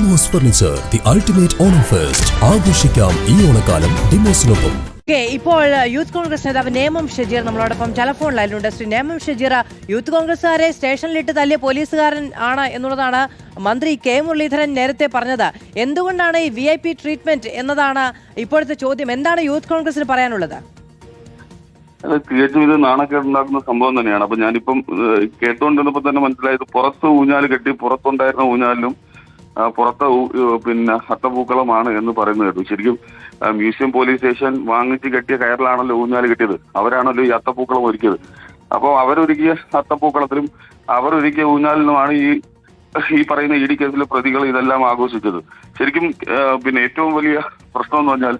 Demos furniture, the ultimate Onam fest. ആഘോഷിക്കാം ഈ ഓണക്കാലം ഡിമോസിനൊപ്പം. ഇപ്പോൾ യൂത്ത് കോൺഗ്രസ് നേതാവ് നേമം ഷജീർ നമ്മളോടൊപ്പം ടെലിഫോൺ ലൈനിലുണ്ട്. ശ്രീ നേമം ഷജീർ, യൂത്ത് കോൺഗ്രസുകാരെ സ്റ്റേഷനിലിട്ട് തല്ലിയ പോലീസുകാരൻ ആണ് എന്നുള്ളതാണ് മന്ത്രി കെ മുരളീധരൻ നേരത്തെ പറഞ്ഞത്. എന്തുകൊണ്ടാണ് ഈ VIP ട്രീറ്റ്മെന്റ് എന്നതാണ് ഇപ്പോഴത്തെ ചോദ്യം. എന്താണ് യൂത്ത് കോൺഗ്രസിന് പറയാനുള്ളത്? തികച്ചും ഇത് നാണക്കേടുണ്ടാക്കുന്ന സംഭവം തന്നെയാണ്. അപ്പൊ ഞാനിപ്പം കേട്ടുകൊണ്ടിരുന്നപ്പോ തന്നെ മനസ്സിലായത് പുറത്ത് ഊഞ്ഞാല് കെട്ടി പുറത്തുണ്ടായിരുന്ന ഊഞ്ഞാലിലും പുറത്തെ അത്തപ്പൂക്കളമാണ് എന്ന് പറയുന്നത് കേട്ടു. ശരിക്കും മ്യൂസിയം പോലീസ് സ്റ്റേഷൻ വാങ്ങിച്ച് കെട്ടിയ കയറിലാണല്ലോ ഊഞ്ഞാല് കെട്ടിയത്. അവരാണല്ലോ ഈ അത്തപ്പൂക്കളം ഒരുക്കിയത്. അപ്പോൾ അവരൊരുക്കിയ അത്തപ്പൂക്കളത്തിലും അവരൊരുക്കിയ ഊഞ്ഞാലിലുമാണ് ഈ പറയുന്ന ED കേസിലെ പ്രതികൾ ഇതെല്ലാം ആഘോഷിച്ചത്. ശരിക്കും ഏറ്റവും വലിയ പ്രശ്നം എന്ന് പറഞ്ഞാൽ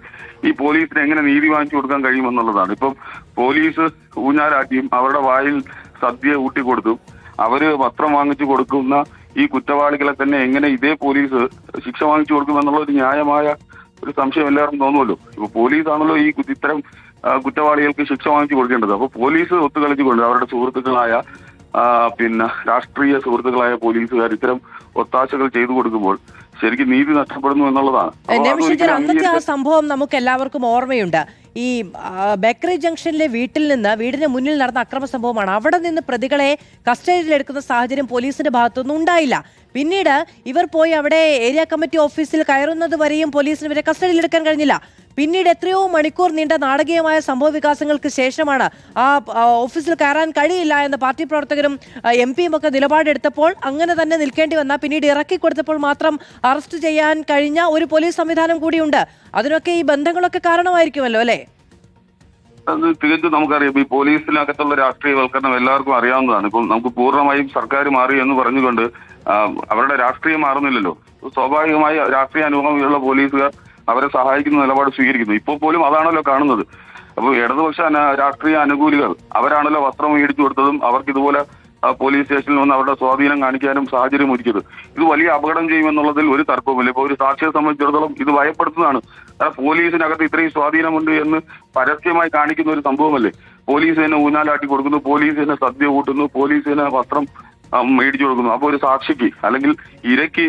ഈ പോലീസിന് എങ്ങനെ നീതി വാങ്ങിച്ചു കൊടുക്കാൻ കഴിയുമെന്നുള്ളതാണ്. ഇപ്പം പോലീസ് ഊഞ്ഞാലാട്ടിയും അവരുടെ വായിൽ സദ്യ ഊട്ടിക്കൊടുത്തും അവര് വസ്ത്രം വാങ്ങിച്ചു കൊടുക്കുന്ന ഈ കുറ്റവാളികളെ തന്നെ എങ്ങനെ ഇതേ പോലീസ് ശിക്ഷ വാങ്ങിച്ചു കൊടുക്കുമെന്നുള്ള ഒരു ന്യായമായ ഒരു സംശയം എല്ലാവർക്കും തോന്നുമല്ലോ. ഇപ്പൊ പോലീസാണല്ലോ ഈ ഇത്തരം കുറ്റവാളികൾക്ക് ശിക്ഷ വാങ്ങിച്ചു കൊടുക്കേണ്ടത്. അപ്പൊ പോലീസ് ഒത്തുകളിച്ചുകൊണ്ട് അവരുടെ സുഹൃത്തുക്കളായ രാഷ്ട്രീയ സുഹൃത്തുക്കളായ പോലീസുകാർ ഇത്തരം ഒത്താശകൾ ചെയ്തു കൊടുക്കുമ്പോൾ ശരിക്കും നീതി നഷ്ടപ്പെടുന്നു എന്നുള്ളതാണ്. അന്നത്തെ ആ സംഭവം നമുക്ക് എല്ലാവർക്കും ഓർമ്മയുണ്ട്. ഈ ബേക്കറി ജംഗ്ഷനിലെ വീടിന് മുന്നിൽ നടന്ന അക്രമ സംഭവമാണ്. അവിടെ നിന്ന് പ്രതികളെ കസ്റ്റഡിയിലെടുക്കുന്ന സാഹചര്യം പോലീസിന്റെ ഭാഗത്തൊന്നും ഉണ്ടായില്ല. പിന്നീട് ഇവർ പോയി അവിടെ ഏരിയ കമ്മിറ്റി ഓഫീസിൽ കയറുന്നത് വരെയും പോലീസിന് ഇവരെ കസ്റ്റഡിയിലെടുക്കാൻ കഴിഞ്ഞില്ല. പിന്നീട് എത്രയോ മണിക്കൂർ നീണ്ട നാടകീയമായ സംഭവ വികാസങ്ങൾക്ക് ശേഷമാണ് ആ ഓഫീസിൽ കയറാൻ കഴിയില്ല എന്ന് പാർട്ടി പ്രവർത്തകരും MP ഒക്കെ നിലപാടെടുത്തപ്പോൾ അങ്ങനെ തന്നെ നിൽക്കേണ്ടി വന്ന പിന്നീട് ഇറക്കി കൊടുത്തപ്പോൾ മാത്രം അറസ്റ്റ് ചെയ്യാൻ കഴിഞ്ഞ ഒരു പോലീസ് സംവിധാനം കൂടിയുണ്ട്. അതിനൊക്കെ ഈ ബന്ധങ്ങളൊക്കെ കാരണമായിരിക്കുമല്ലോ അല്ലേ? അത് തികച്ചും നമുക്കറിയാം. ഈ പോലീസിനകത്തുള്ള രാഷ്ട്രീയവൽക്കരണം എല്ലാവർക്കും അറിയാവുന്നതാണ്. ഇപ്പം നമുക്ക് പൂർണ്ണമായും സർക്കാർ മാറി എന്ന് പറഞ്ഞുകൊണ്ട് അവരുടെ രാഷ്ട്രീയം മാറുന്നില്ലല്ലോ. സ്വാഭാവികമായി രാഷ്ട്രീയ അനുഭവമുള്ള പോലീസുകാർ അവരെ സഹായിക്കുന്ന നിലപാട് സ്വീകരിക്കുന്നു. ഇപ്പോൾ പോലും അതാണല്ലോ കാണുന്നത്. അപ്പോൾ ഇടതുപക്ഷ രാഷ്ട്രീയ അനുകൂലികൾ അവരാണല്ലോ വസ്ത്രം മേടിച്ചു കൊടുത്തതും അവർക്ക് ഇതുപോലെ പോലീസ് സ്റ്റേഷനിൽ വന്ന് അവരുടെ സ്വാധീനം കാണിക്കാനും സാഹചര്യം ഒരുക്കിയത്. ഇത് വലിയ അപകടം ചെയ്യുമെന്നുള്ളതിൽ ഒരു തർക്കവുമില്ല. ഇപ്പോൾ ഒരു സാക്ഷിയെ സംബന്ധിച്ചിടത്തോളം ഇത് ഭയപ്പെടുത്തുന്നതാണ്. പോലീസിനകത്ത് ഇത്രയും സ്വാധീനമുണ്ട് എന്ന് പരസ്യമായി കാണിക്കുന്ന ഒരു സംഭവമല്ലേ. പോലീസ് തന്നെ ഊഞ്ഞാലാട്ടി കൊടുക്കുന്നു, പോലീസ് തന്നെ സദ്യ കൂട്ടുന്നു, പോലീസ് തന്നെ വസ്ത്രം മേടിച്ചു കൊടുക്കുന്നു. അപ്പൊ ഒരു സാക്ഷിക്ക് അല്ലെങ്കിൽ ഇരയ്ക്ക്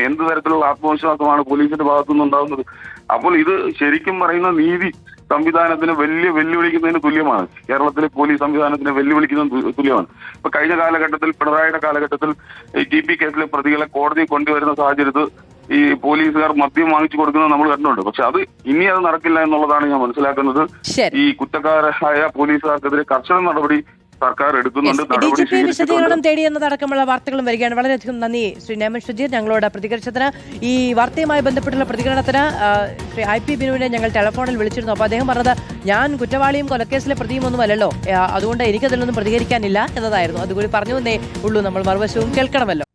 എന്ത് തരത്തിലുള്ള ആത്മവിശ്വാസമാണ് പോലീസിന്റെ ഭാഗത്തുനിന്ന് ഉണ്ടാകുന്നത്? അപ്പോൾ ഇത് ശരിക്കും പറയുന്ന നീതി സംവിധാനത്തിന് വെല്ലുവിളിക്കുന്നതിന് തുല്യമാണ്. കേരളത്തിലെ പോലീസ് സംവിധാനത്തിനെ വെല്ലുവിളിക്കുന്നതിന് തുല്യമാണ്. ഇപ്പൊ കഴിഞ്ഞ കാലഘട്ടത്തിൽ പിണറായിയുടെ കാലഘട്ടത്തിൽ ഈ TP കേസിലെ പ്രതികളെ കോടതിയിൽ കൊണ്ടുവരുന്ന സാഹചര്യത്തിൽ ഈ പോലീസുകാർ മദ്യം വാങ്ങിച്ചു കൊടുക്കുന്നത് നമ്മൾ കണ്ടിട്ടുണ്ട്. പക്ഷെ ഇനി അത് നടക്കില്ല എന്നുള്ളതാണ് ഞാൻ മനസ്സിലാക്കുന്നത്. ഈ കുറ്റക്കാരായ പോലീസുകാർക്കെതിരെ കർശന നടപടി സർക്കാർ എടുക്കുന്നുണ്ട്. വിശദീകരണം തേടി എന്നതടക്കമുള്ള വാർത്തകളും വരികയാണ്. വളരെയധികം നന്ദി ശ്രീ നേമം ഷജീർ ഞങ്ങളോട് പ്രതികരിച്ചതിന്. ഈ വാർത്തയുമായി ബന്ധപ്പെട്ടുള്ള പ്രതികരണത്തിന് ശ്രീ IP ബിനുവിനെ ഞങ്ങൾ ടെലിഫോണിൽ വിളിച്ചിരുന്നു. അപ്പോൾ അദ്ദേഹം പറഞ്ഞത് ഞാൻ കുറ്റവാളിയും കൊലക്കേസിലെ പ്രതിയും ഒന്നും അല്ലല്ലോ, അതുകൊണ്ട് എനിക്കതിലൊന്നും പ്രതികരിക്കാനില്ല എന്നതായിരുന്നു. അതുകൂടി പറഞ്ഞു എന്നേ ഉള്ളൂ. നമ്മൾ മറുവശവും കേൾക്കണമല്ലോ.